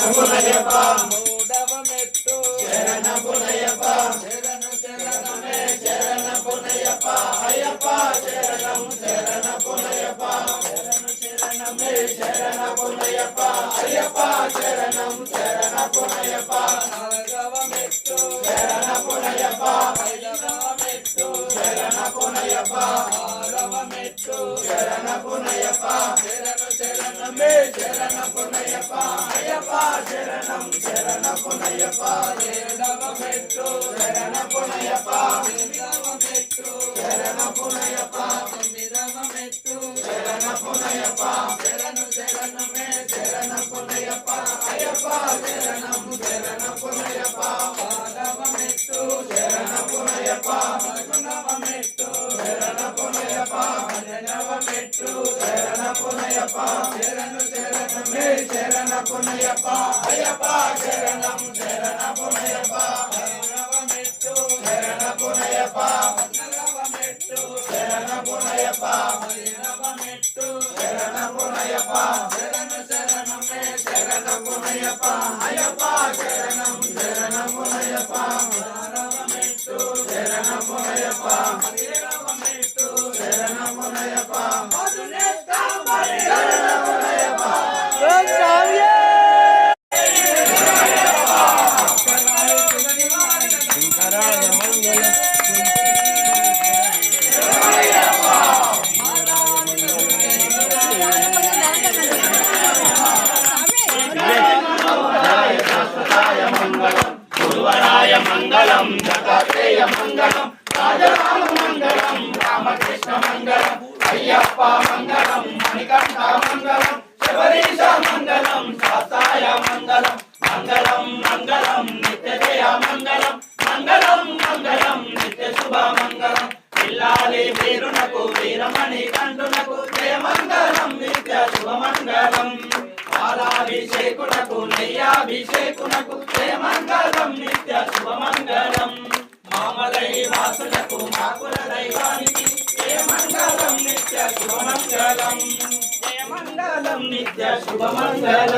పునయప మూడవ మెట్టు శరణ పునయప శరణు శరణమే శరణ పునయప అయ్యప్ప శరణం శరణ పునయప శరణు శరణమే శరణ పునయప అయ్యప్ప శరణం శరణ పునయప నాలుగవ మెట్టు శరణ పునయప ఐదవ మెట్టు శరణ పునయప ఆరవ మెట్టు శరణ పునయప శరణు శరణమే శరణ పునయప అయ్యప్ప శరణం శరణ పునయప ఏడవ మెట్టు శరణ పునయప ఎనిమిదవ మెట్టు శరణ పునయప తొమ్మిదవ మెట్టు శరణ పునయప శరణు శరణమే శరణ పునయప అయ్యప్ప శరణం శరణ పునయప పదవ మెట్టు శరణ పునయప పదకొండవ మెట్టు శరణ పునయప పన్నెండవ మెట్టు శరణ పునయప శరణు శరణమే శరణ పునయప అయ్యప్ప శరణం శరణ పునయప పదమూడవ మెట్టు శరణ పునయప పద్నాలుగవ మెట్టు శరణ పునయప పదిహేనవ మెట్టు శరణ పునయప శరణు శరణమే శరణ పునయప అయ్యప్ప శరణం శరణ పునయప పదహారవ మెట్టు శరణ పునయప పదిహేడవ మెట్టు శరణ పునయప పదునెట్టాంబరి శరణ పునయప గురువరాయ మంగళం దత్తాత్రేయ మంగళం రాజరామ మంగళం రామకృష్ణ మంగళం అయ్యప్ప మంగళం మణికంఠ మంగళం శబరీశ మంగళం శాస్తాయ మంగళం మంగళం మంగళం నిత్య జయ మంగళం మంగళం మంగళం నిత్య శుభ మంగళం పిల్లాలి వీరునకు వీరమణి కంఠునకు జయ మంగళం నిత్య శుభ మంగళం పాలాభిషేకునకు నెయ్యాభిషేకునకు జయ మంగళం నిత్య శుభ మంగళం మామలై వాసులకు మాకుల దైవానికి జయ మంగళం నిత్య శుభ మంగళం జయ మంగళం నిత్య శుభ మంగళం.